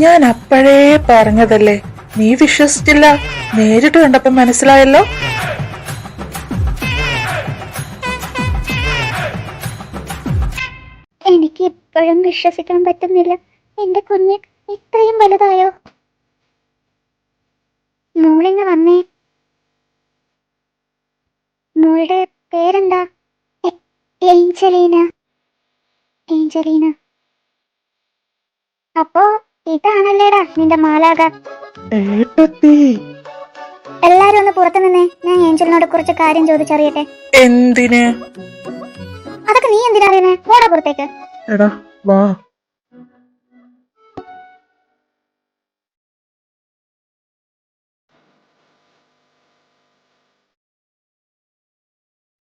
ഞാൻ അപ്പോഴേ പറഞ്ഞതല്ലേ, നീ വിശ്വസിച്ചില്ല. നേരിട്ട് കണ്ടപ്പോ മനസ്സിലായല്ലോ. എനിക്ക് ഇപ്പോഴും വിശ്വസിക്കാൻ പറ്റുന്നില്ല. എന്റെ കുഞ്ഞ് ഇത്രയും വലുതായോ? മോളിങ്ങ വന്നേ. മോളുടെ പേരെന്താ? ഏഞ്ചലീന. ഏഞ്ചലീന. അപ്പോ ഇതാണല്ലേടാ നിന്റെ മാലാക. ഏട്ടത്തി, എല്ലാരും ഒന്ന് പുറത്തു നിന്നേ. ഞാൻ ഏഞ്ചലിനോട് കുറച്ച് കാര്യം ചോദിച്ചറിയട്ടെ. എന്തിന്? അതൊക്കെ നീ എന്തിനാ അറിയുന്നേ? പോടാ പുറത്തേക്ക്. എടാ വാ.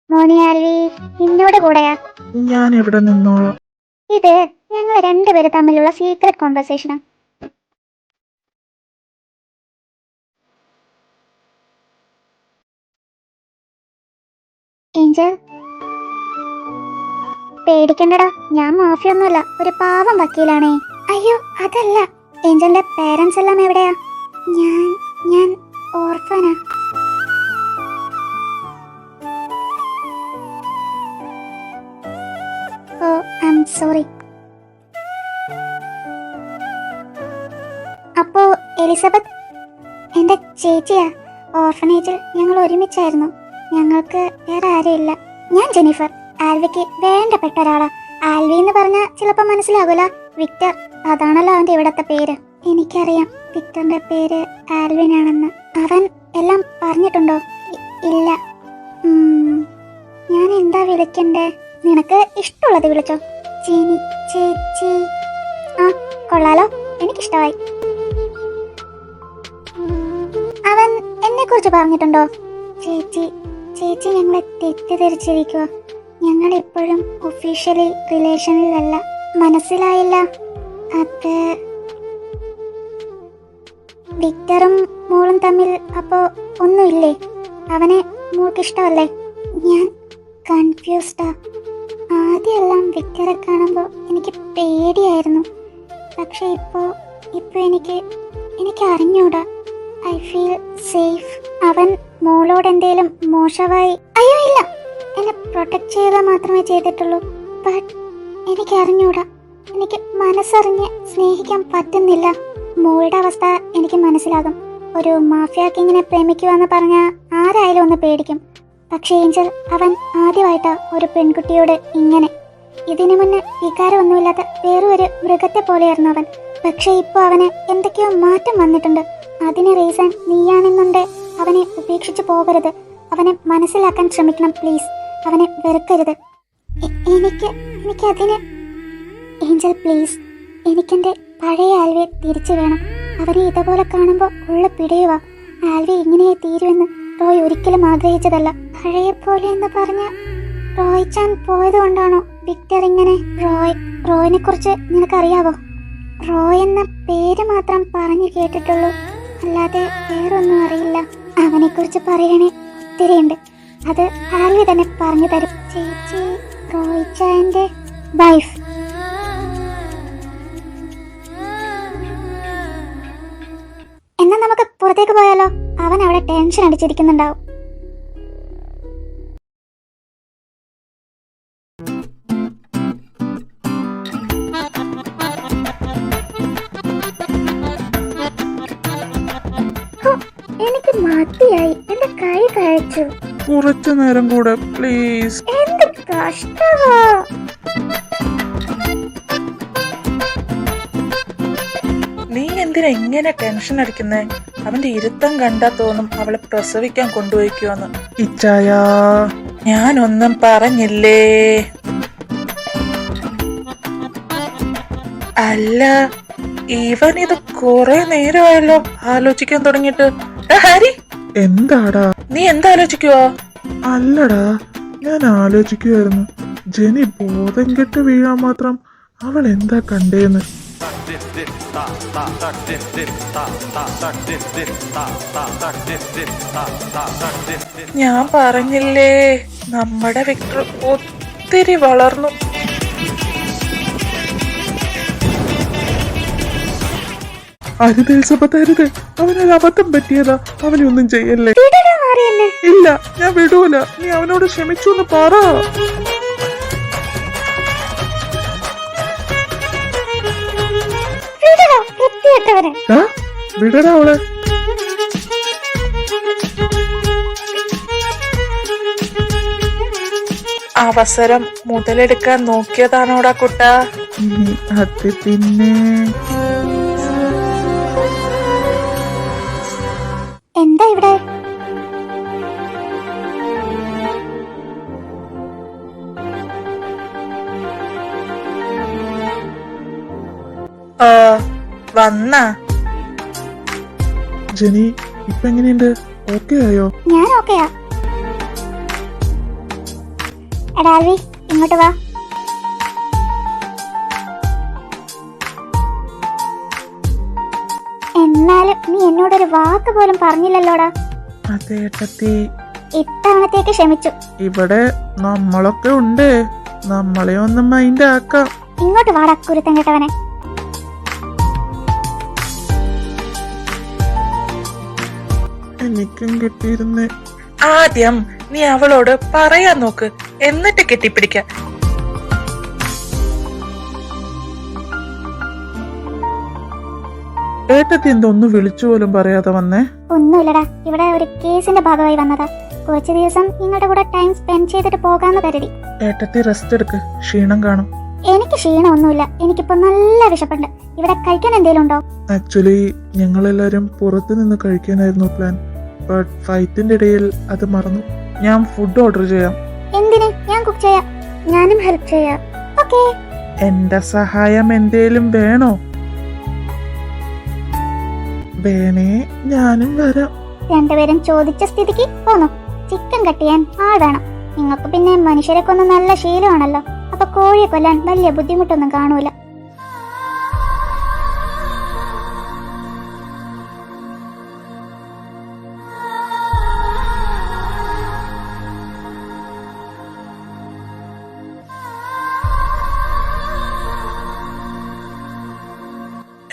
മോനെ ആൽവി, നിന്നോട് കൂടെയാ? ഞാൻ എവിടെ നിന്നോളാം. ഇത് ഞങ്ങൾ രണ്ടുപേര് തമ്മിലുള്ള സീക്രട്ട് കോൺവെർസേഷനാ. ഏഞ്ചൽ, പേടിക്കണ്ടടാ, ഞാൻ മാഫിയൊന്നുമല്ല, ഒരു പാവം വക്കീലാണേ. അയ്യോ അതല്ല, ഏഞ്ചലിന്റെ പേരൻസ് എല്ലാം എവിടെയാ? ഞാൻ ഓർഫനാ. ഓ ഐ ആം സോറി. അപ്പോ എലിസബത്ത് എന്റെ ചേച്ചിയാ. ഓർഫനേജിൽ ഞങ്ങൾ ഒരുമിച്ചായിരുന്നു. ഞങ്ങൾക്ക് വേറെ ആരുമില്ല. ഞാൻ ജെനിഫർ, ആൽവിക്ക് വേണ്ടപ്പെട്ട ഒരാളാ. ആൽവി എന്ന് പറഞ്ഞാൽ ചിലപ്പോ മനസ്സിലാകൂല. വിക്ടർ, അതാണല്ലോ അവന്റെ ഇവിടത്തെ പേര്. എനിക്കറിയാം വിക്ടറിന്റെ പേര് ആൽവിൻ ആണെന്ന്. അവൻ എല്ലാം പറഞ്ഞിട്ടുണ്ടോ? ഇല്ല. ഞാൻ എന്താ വിളിക്കണ്ടേ? നിനക്ക് ഇഷ്ടമുള്ളത് വിളിച്ചോ. ജെനി ചേച്ചി. ആ കൊള്ളാലോ, എനിക്കിഷ്ടമായി. അവൻ എന്നെ കുറിച്ച് പറഞ്ഞിട്ടുണ്ടോ? ചേച്ചി ഞങ്ങളെ തെറ്റിദ്ധരിച്ചിരിക്കുക. ഞങ്ങൾ ഇപ്പോഴും ഒഫീഷ്യലി റിലേഷനിലല്ല. മനസ്സിലായില്ല? അത് വിക്ടറും മോളും തമ്മിൽ അപ്പോ ഒന്നുമില്ലേ? അവനെ മോൾക്ക് ഇഷ്ടമല്ലേ? ഞാൻ കൺഫ്യൂസ്ഡാ. ആദ്യമെല്ലാം വിക്ടറെ കാണുമ്പോൾ എനിക്ക് പേടിയായിരുന്നു. പക്ഷെ ഇപ്പോ എനിക്ക് അറിഞ്ഞൂടാ. I feel safe. അവൻ മോളോട് എന്തേലും മോശമായി? അയ്യോ ഇല്ല, എന്നെ പ്രൊട്ടക്ട് ചെയ്താൽ മാത്രമേ ചെയ്തിട്ടുള്ളൂ. ബട്ട് എനിക്ക് അറിഞ്ഞൂടാ. എനിക്ക് മനസ്സറിഞ്ഞ് സ്നേഹിക്കാൻ പറ്റുന്നില്ല. മോളുടെ അവസ്ഥ എനിക്ക് മനസ്സിലാകും. ഒരു മാഫിയ കിങ്ങിനെ പ്രേമിക്കുവാന്ന് പറഞ്ഞാൽ ആരായാലും ഒന്ന് പേടിക്കും. പക്ഷേ ഏഞ്ചൽ, അവൻ ആദ്യമായിട്ടാ ഒരു പെൺകുട്ടിയോട് ഇങ്ങനെ. ഇതിനു മുന്നേ വികാരമൊന്നുമില്ലാത്ത വേറൊരു മൃഗത്തെ പോലെയായിരുന്നു അവൻ. പക്ഷെ ഇപ്പൊ അവന് എന്തൊക്കെയോ മാറ്റം വന്നിട്ടുണ്ട്. അതിന് റീസൺ നീയാണെന്നുണ്ട്. അവനെ ഉപേക്ഷിച്ചു പോകരുത്. അവനെ മനസ്സിലാക്കാൻ ശ്രമിക്കണം പ്ലീസ്. അവനെ വെറുക്കരുത്. എനിക്കതിന് ഏഞ്ചൽ പ്ലീസ്, എനിക്കെന്റെ പഴയ ആൽവിയെ തിരിച്ചു വേണം. അവനെ ഇതുപോലെ കാണുമ്പോൾ ഉള്ള പിടയുക. ആൽവി ഇങ്ങനെയേ തീരുമെന്ന് റോയ് ഒരിക്കലും ആഗ്രഹിച്ചതല്ല. പഴയ പോലെ എന്ന് പറഞ്ഞ റോയ് ചാൻ പോയത് കൊണ്ടാണോ വിക്ടർ ഇങ്ങനെ? റോയിനെ കുറിച്ച് നിനക്കറിയാവോ? റോയ് എന്ന പേര് മാത്രം പറഞ്ഞു കേട്ടിട്ടുള്ളൂ, അല്ലാതെ വേറൊന്നും അറിയില്ല. അവനെ കുറിച്ച് പറയണേ ഒത്തിരിയുണ്ട്. അത് ആൽവി തന്നെ പറഞ്ഞു തരും. ചേച്ചി റോയ് ചാന്റെ വൈഫ്. എന്നാ നമുക്ക് പുറത്തേക്ക് പോയാലോ? അവൻ അവിടെ ടെൻഷൻ അടിച്ചിരിക്കുന്നുണ്ടാവും. എനിക്ക് മതിയായി, എന്റെ കൈ കഴിച്ചു. കുറച്ചു നേരം കൂടെ പ്ലീസ്. എന്ത് കഷ്ടമോ. നീ എന്തിനാ ഇങ്ങനെ ടെൻഷൻ അടിക്കുന്നേ? അവന്റെ ഇരുത്തം കണ്ടാ തോന്നും അവളെ പ്രസവിക്കാൻ കൊണ്ടുപോയിക്കുവന്ന്. ഇച്ചായാ, ഞാനൊന്നും പറഞ്ഞില്ലേ. അല്ല, ഇവൻ ഇത് കൊറേ നേരമായല്ലോ ആലോചിക്കാൻ തുടങ്ങിയിട്ട്. ഹാരി, എന്താടാ? നീ എന്താ ആലോചിക്കുവോ? അല്ലടാ, ഞാൻ ആലോചിക്കുമായിരുന്നു ജെനി ബോധം കെട്ട് വീഴാൻ മാത്രം അവൾ എന്താ കണ്ടേന്ന്. ഞാൻ പറഞ്ഞില്ലേ, നമ്മുടെ വിക്ടർ ഒത്തിരി വളർന്നു. അരുത് എലിസബത്ത്, അരുത്. അവനൊരു അബദ്ധം പറ്റിയതാ. അവനൊന്നും ചെയ്യല്ലേ. വിടടാ മാറിയെന്നെ. ഇല്ല, ഞാൻ വിടൂല. നീ അവനോട് ക്ഷമിച്ചു എന്ന് പറ. വിടടാ വൃത്തികെട്ടവനെ. ആ, വിടടാ അവളെ. അവസരം മുതലെടുക്കാൻ നോക്കിയതാണോടാ കുട്ടാ? അത് പിന്നെ എന്താ ഇവിടെ? വന്നാ? ജെനി, ഇപ്പൊ എങ്ങനെയുണ്ട്? ഓക്കെ ആയോ? ഞാൻ ഓക്കെയാ. എടാ ആൽവി, ഇങ്ങോട്ട് വാ. എന്നാലും നീ എന്നോടൊരു വാക്ക് പോലും പറഞ്ഞില്ലല്ലോടാ. അതെ ഏട്ടത്തി, ഇത്തവണത്തേക്ക് ക്ഷമിച്ചു. ഇവിടെ നമ്മളൊക്കെ ഉണ്ട്. നമ്മളെ ഒന്ന് മൈൻഡ് ആക്കാം. ഇങ്ങോട്ട് വാടാ കുരുത്തം കേട്ടവനെ. എനിക്കും കിട്ടിയിരുന്നേ. ആദ്യം നീ അവളോട് പറയാൻ നോക്ക്, എന്നിട്ട് കെട്ടിപ്പിടിക്ക. ഏട്ടത്തി എന്തൊന്നും വിളിച്ചു പോലും പറയാതെ വന്നേ? ഒന്നുമില്ലടാ, ഇവിടെ ഒരു കേസിന്റെ ഭാഗമായി വന്നതാ. കുറച്ചു ദിവസം നിങ്ങളുടെ കൂടെ ടൈം സ്പെൻഡ് ചെയ്തിട്ട് പോകാന്ന് കരുതി. ഏട്ടത്തി റെസ്റ്റ് എടുക്ക്, ക്ഷീണം കാണും. എനിക്ക് ക്ഷീണമൊന്നുമില്ല. എനിക്കിപ്പോ നല്ല വിശപ്പുണ്ട്. ഇവിടെ കഴിക്കാൻ എന്തേലും ഉണ്ടോ? ആക്ച്വലി ഞങ്ങളെല്ലാരും പുറത്തു നിന്ന് കഴിക്കാനായിരുന്നു പ്ലാൻ. ബട്ട് ഫൈറ്റിന്റെ ഇടയിൽ അത് മറന്നു. ഞാൻ ഫുഡ് ഓർഡർ ചെയ്യാം. എന്തിന്? ഞാൻ കുക്ക് ചെയ്യാം. ഞാനും ഹെൽപ്പ് ചെയ്യാം. ഓക്കേ. എന്റെ സഹായം എന്തേലും വേണോ? വേണേ ഞാനും വരാം. രണ്ടുപേരും ചോദിച്ച സ്ഥിതിക്ക് പോന്നു. ചിക്കൻ കട്ട് ചെയ്യാൻ ആൾ വേണം. നിങ്ങൾക്ക് പിന്നെ മനുഷ്യരെ കൊന്ന് നല്ല ശീലമാണല്ലോ. അപ്പൊ കോഴിയെ കൊല്ലാൻ വലിയ ബുദ്ധിമുട്ടൊന്നും കാണൂല.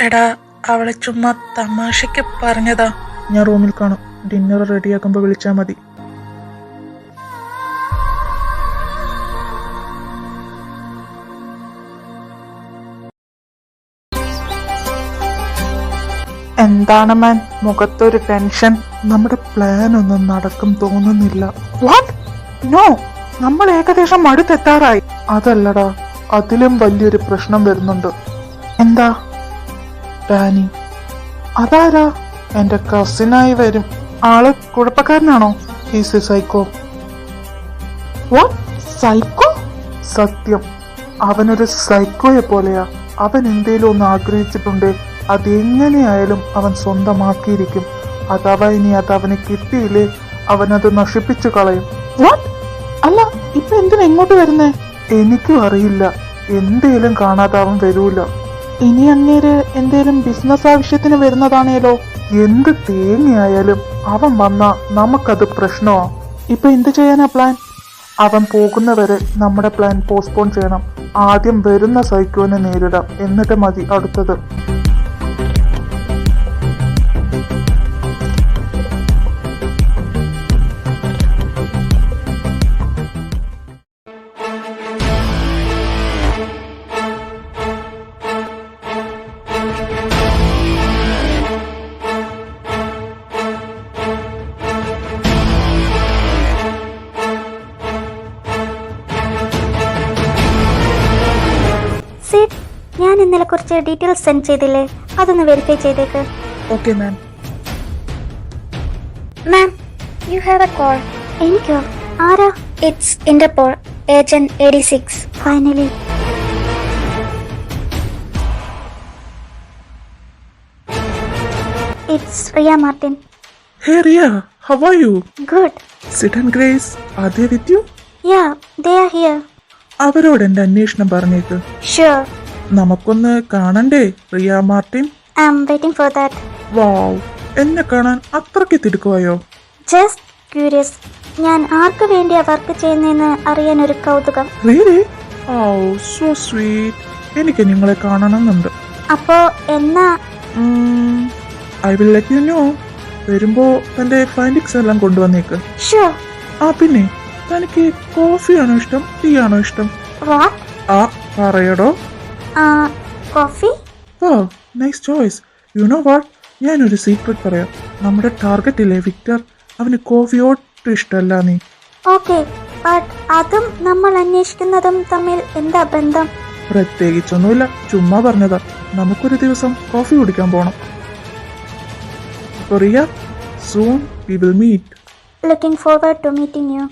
എടാ, അവളെ ചുമ്മാ തമാശക്ക് പറഞ്ഞതാ. ഞാൻ റൂമിൽ കാണും. ഡിന്നർ റെഡിയാക്കുമ്പോ വിളിച്ചാ മതി. എന്താണ് മാൻ മുഖത്തൊരു ടെൻഷൻ? നമ്മുടെ പ്ലാൻ ഒന്നും നടക്കും തോന്നുന്നില്ല. വാട്ട്? നോ, നമ്മൾ ഏകദേശം അടുത്തെത്താറായി. അതല്ലടാ, അതിലും വലിയൊരു പ്രശ്നം വരുന്നുണ്ട്. എന്താ? ഡാനി. അതാരാ? എന്റെ കസിനായി വരും. ആള് കുഴപ്പക്കാരനാണോ? He's a psycho. What? Psycho? സത്യം, അവനൊരു സൈക്കോയെ പോലെയാ. അവൻ എന്തേലും ഒന്ന് ആഗ്രഹിച്ചിട്ടുണ്ട്, അതെങ്ങനെയായാലും അവൻ സ്വന്തമാക്കിയിരിക്കും. അഥവാ ഇനി അത് അവന് കിട്ടിയില്ലേ, അവനത് നശിപ്പിച്ചു കളയും. വാട്ട്? അല്ല, ഇപ്പൊ എന്തിനാ ഇങ്ങോട്ട് വരുന്നേ? എനിക്കും അറിയില്ല. എന്തേലും കാണാതെ അവൻ വരൂല. ഇനി അങ്ങേര് എന്തേലും ബിസിനസ് ആവശ്യത്തിന് വരുന്നതാണേലോ. എന്ത് തേങ്ങയായാലും അവൻ വന്നാ നമുക്കത് പ്രശ്നമാ. ഇപ്പൊ എന്ത് ചെയ്യാനാ പ്ലാൻ? അവൻ പോകുന്നവരെ നമ്മുടെ പ്ലാൻ പോസ്റ്റ്പോൺ ചെയ്യണം. ആദ്യം വരുന്ന സൈക്കോനെ നേരിടാം, എന്നിട്ട് മതി അടുത്തത്. ഞാൻ ഇന്നലെ കുറച്ച് ഡീറ്റെയിൽസ് സെൻഡ് ചെയ്തില്ലേ, അതൊന്ന് വെരിഫൈ ചെയ്തേക്ക്. Okay ma'am. Ma'am, you have a call. എനിക്കോ? ആരാ? It's Interpol agent 86. Finally. It's Ria Martin. Hey Ria, how are you? Good. Sid and Grace, are they with you? Yeah, they are here. അവരോട് എന്റെ അന്വേഷണം പറഞ്ഞേക്ക്. Sure. നമുക്കൊന്ന് കാണണ്ടേ Ria Martin? I'm waiting for that. Wow, എന്നെ കാണാൻ അത്രയ്ക്ക് തിടുക്കുവായോ? Just curious. ഞാൻ ആർക്ക് വേണ്ടിയാ വർക്ക് ചെയ്യുന്നതെന്ന് അറിയാൻ ഒരു കൗതുകം. Really? Oh, so sweet. എനിക്ക് നിങ്ങളെ കാണണമെന്നുണ്ട്. അപ്പോ എന്നാ? I will let you know. വരുമ്പോ തന്റെ ഫൈൻഡിങ്സ് എല്ലാം കൊണ്ടുവന്നേക്ക്. ഷുവർ. ആ പിന്നെ തനിക്ക് കോഫിയാണോ ഇഷ്ടം, ടീ ആണോ ഇഷ്ടം? വാട്ട്? ആ പറയടോ. Coffee. Oh nice choice. You know what, ഞാനൊരു സീക്രട്ട് പറയാം. നമ്മുടെ ടാർഗറ്റ് ഇല്ലേ വിക്ടർ, അവന് കോഫി ഒട്ടും ഇഷ്ടമല്ല. നീ ഓക്കെ, ബട്ട് അതും നമ്മൾ അന്വേഷിക്കുന്നതും തമ്മിൽ എന്താ ബന്ധം? പ്രത്യേകിച്ചൊന്നുമില്ല, ചുമ്മാ പറഞ്ഞതാ. നമുക്കൊരു ദിവസം കോഫി കുടിക്കാൻ പോണം. അപ്പൊ Riya, soon we will meet. Looking forward to meeting you.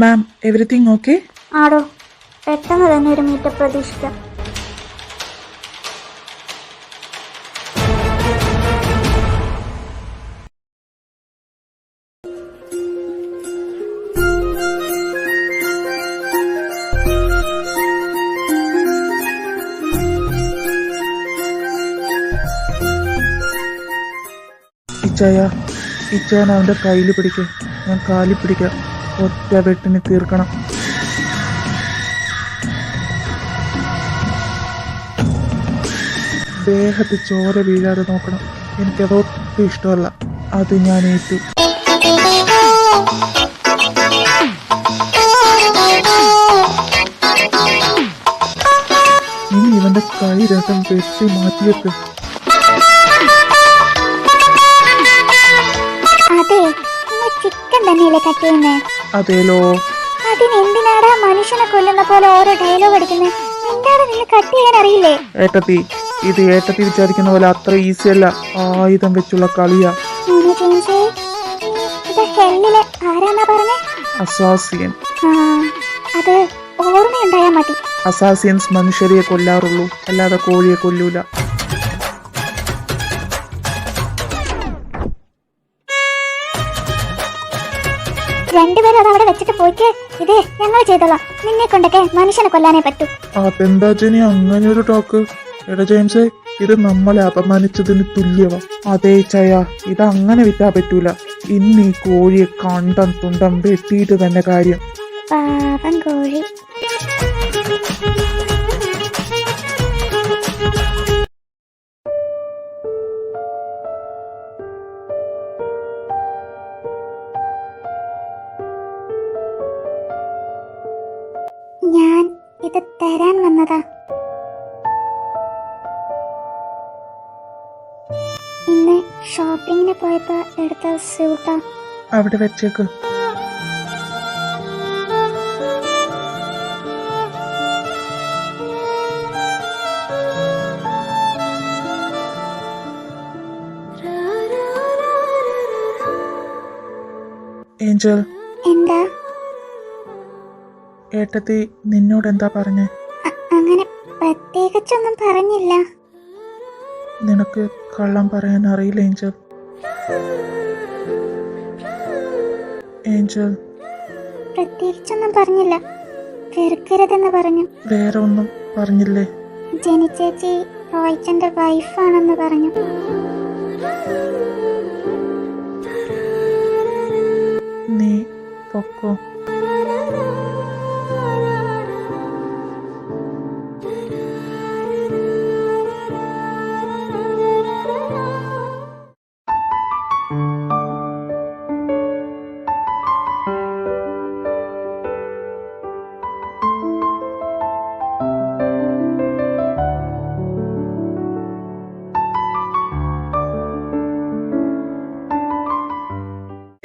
Ma'am, everything okay? ആടോ, പെട്ടെന്ന് തന്നെ ഒരു മീറ്റപ്പ് പ്രതീക്ഷിക്കാം. ഇച്ചായൻ അവന്റെ കയ്യിൽ പിടിക്കുക, ഞാൻ കാലിൽ പിടിക്കാം. ഒറ്റ വെട്ടിന് തീർക്കണം. ദേഹത്ത് ചോര വീഴാതെ നോക്കണം. എനിക്കതൊട്ടും ഇഷ്ടമല്ല. അത് ഞാൻ ഏറ്റു. ഇനി ഇവന്റെ കൈ രസം വെട്ടി മാറ്റിയേക്ക്. അതെ, നിങ്ങൾ ചിക്കൻ തന്നെയല്ലേ കട്ട് ചെയ്യുന്നേ? അതേലോ. അതിനെന്തിനാടാ മനുഷ്യനെ കൊല്ലുന്ന പോലെ ഓരോ ഡയലോഗ് അടിക്കുന്നത്? എന്താണ് നിങ്ങൾ കട്ട് ചെയ്യാൻ അറിയില്ലേ? ഏട്ടത്തി, ഇത് ഏട്ടത്തി വിചാരിക്കുന്ന പോലെ അത്ര ഈസി അല്ല. ആയുധം വെച്ചുള്ള കളിയാ. ആരാന്നാ പറഞ്ഞേ? അസാസിയൻ. അത് ഓർമ്മയുണ്ടായാ മതി. അസാസിയൻസ് മനുഷ്യരെ കൊല്ലാറുള്ളൂ, അല്ലാതെ കോഴിയെ കൊല്ലൂല. രണ്ടുപേരും അത് അവിടെ വെച്ചിട്ട് പോയിക്കേ. ഇത് ഞങ്ങൾ ചെയ്തോളാം. നിന്നെ കൊണ്ടൊക്കെ മനുഷ്യനെ കൊല്ലാനേ പറ്റൂ. അതെന്താ ജനി അങ്ങനെ ഒരു ടോക്ക്? എടാ ജെയിംസേ, ഇത് നമ്മളെ അപമാനിച്ചതിന് തുല്യവാ. അതേ ചയ, ഇത് അങ്ങനെ വിറ്റാ പറ്റൂല. ഇന്ന് ഈ കോഴിയെ കണ്ടം തുണ്ടം വെട്ടിയിട്ട് തന്നെ കാര്യം. പാവം കോഴി. ഞാൻ ഇത് തരാൻ വന്നതാ. ഇന്ന് ഷോപ്പിങ്ങിന് പോയപ്പോ എടുത്ത സ്യൂട്ടാ. അവിടെ വെച്ചേക്ക്. ഏഞ്ചൽ. എന്താ? ഏട്ടത്തി നിന്നോട് എന്താ പറഞ്ഞേ? അങ്ങനെ പ്രത്യേകിച്ചൊന്നും പറഞ്ഞില്ല. നിനക്ക് കള്ളം പറയാൻ അറിയില്ല ഏഞ്ചൽ. ഏഞ്ചൽ. പ്രത്യേകിച്ചൊന്നും പറഞ്ഞില്ല. വെറുക്കരുതെന്ന് പറഞ്ഞു. വേറെ ഒന്നും പറഞ്ഞില്ലേ? ജെനി ചേച്ചി റോയ്ച്ചന്റെ വൈഫാണെന്ന് പറഞ്ഞു. നീ പൊക്കോ.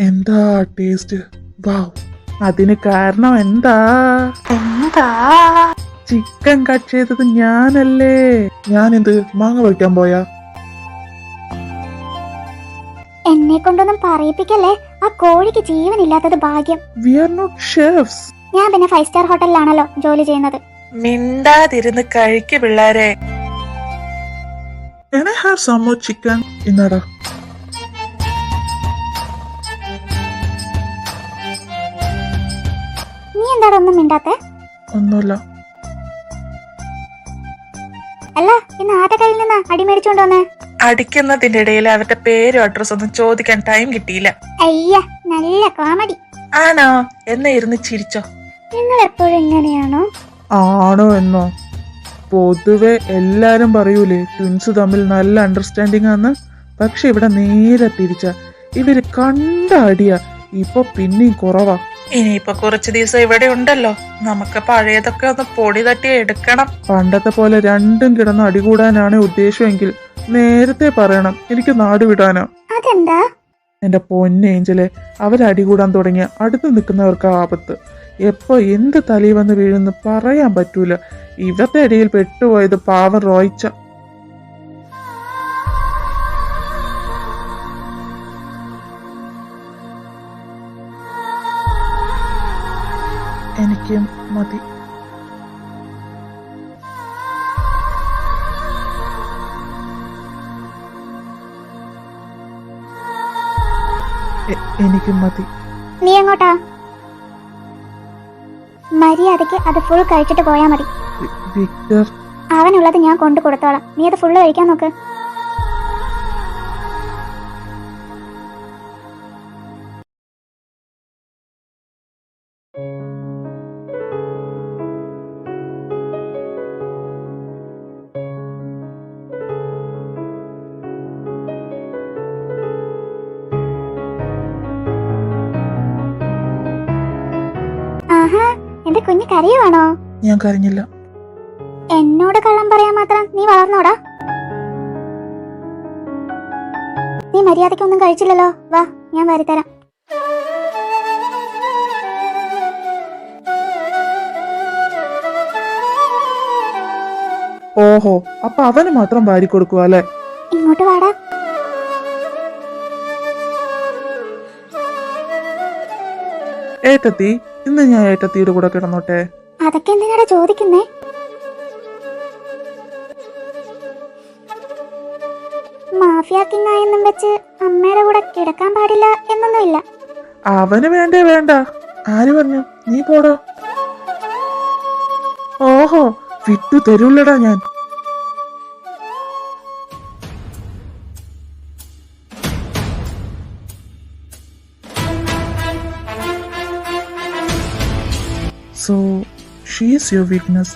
എന്താ ടേസ്റ്റ്? വാവ്. അതിന് കാരണം എന്താ? ചിക്കൻ കട്ട് ചെയ്തത് ഞാനല്ലേ. ഞാനെന്ത് മാങ്ങ വയ്ക്കാൻ പോയാ? എന്നെ കൊണ്ടൊന്നും പറയിപ്പിക്കല്ലേ. ആ കോഴിക്ക് ജീവനില്ലാത്തത് ഭാഗ്യം. We are not chefs. ഞാൻ പിന്നെ 5 സ്റ്റാർ ഹോട്ടലിലാണല്ലോ ജോലി ചെയ്യുന്നത്. മിണ്ടാതിരുന്ന് കഴിക്ക് പിള്ളേരെ. Can I have some more chicken? ഇന്നാടാ. നീ എന്താണ് ഒന്നും മിണ്ടാത്തെ? ഒന്നുമില്ല. അല്ല, ഇന്ന് ആരുടെ കയ്യിൽ നിന്നാ അടി മേടിച്ചോണ്ട് വന്നേ? അടിക്കുന്നതിന്റെ ഇടയിൽ അവരുടെ പേരും അഡ്രസ് ഒന്നും ചോദിക്കാൻ ടൈം കിട്ടിയില്ല. അയ്യ, നല്ല കോമഡി. ആണോ? എന്നാ ഇരുന്ന് ചിരിച്ചോ. നിങ്ങൾ എപ്പോഴും ഇങ്ങനെയാണോ? ആണോ എന്നോ? പൊതുവെ എല്ലാരും പറയൂലേ ട്വിൻസ് തമ്മിൽ നല്ല അണ്ടർസ്റ്റാൻഡിങ് ആണ്. പക്ഷെ ഇവിടെ നേരെ തിരിച്ച, ഇവര് കണ്ട അടിയാ. ഇപ്പൊ പിന്നെയും കുറവാ. ഇനിയിപ്പൊ കുറച്ച് ദിവസം ഇവിടെ ഉണ്ടല്ലോ, നമുക്ക് പഴയതൊക്കെ ഒന്ന് പൊടി തട്ടി എടുക്കണം. പണ്ടത്തെ പോലെ രണ്ടും കിടന്ന് അടികൂടാനാണ് ഉദ്ദേശമെങ്കിൽ നേരത്തെ പറയണം. എനിക്ക് നാട് വിടാനാ. അതെന്താ? എന്റെ പൊന്നേഞ്ചലെ, അവരടികൂടാൻ തുടങ്ങിയ അടുത്ത് നിൽക്കുന്നവർക്ക് ആപത്ത്. എപ്പോ എന്ത് തലി വന്ന് വീഴുന്ന് പറയാൻ പറ്റൂല. ഇവരുടെ അടിയിൽ പെട്ടുപോയത് പാവം റോയിച്ച. എനിക്ക് മതി. എനിക്ക് മതി. നീ എങ്ങോട്ടാ? മര്യാദക്ക് അത് ഫുൾ കഴിച്ചിട്ട് പോയാ മതി. വിക്ടർ, അവനുള്ളത് ഞാൻ കൊണ്ടു കൊടുത്തോളാം. നീ അത് ഫുള്ള് കഴിക്കാൻ നോക്ക്. ആഹാ, എന്റെ കുഞ്ഞ് കരയുവാണോ? ഞാൻ കരഞ്ഞില്ല. എന്നോട് കള്ളം പറയാൻ മാത്രം നീ വളർന്നോടാ? നീ മര്യാദക്കൊന്നും കഴിച്ചില്ലല്ലോ. വാ, ഞാൻ വരുത്തരാം. ഓഹോ, അപ്പൊ അവന് മാത്രം വാരി കൊടുക്കുക അല്ലെ? ഇങ്ങോട്ട് വാടാ. ഏട്ടത്തി, ഇന്ന് ഞാൻ ഏട്ടത്തിയുടെ കൂടെ കിടന്നോട്ടെ? അതൊക്കെ എന്തിനാടാ ചോദിക്കുന്നേ? മാഫിയ കിങ് ആയെന്നും വെച്ച് അമ്മയുടെ കൂടെ കിടക്കാൻ പാടില്ല എന്നൊന്നുമില്ല. അവന് വേണ്ടേ വേണ്ട. ആര് പറഞ്ഞു? നീ പോടോ. ഓഹോ, വിട്ടു തരൂല്ലടാ ഞാൻ. So she's your weakness.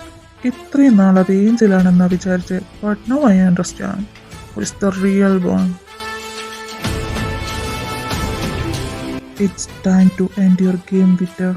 ഇത്രയും നാൾ അത് ഏഞ്ചലാണെന്നാ വിചാരിച്ച്. But no I understand what's the real one. It's time to end your game, Victor.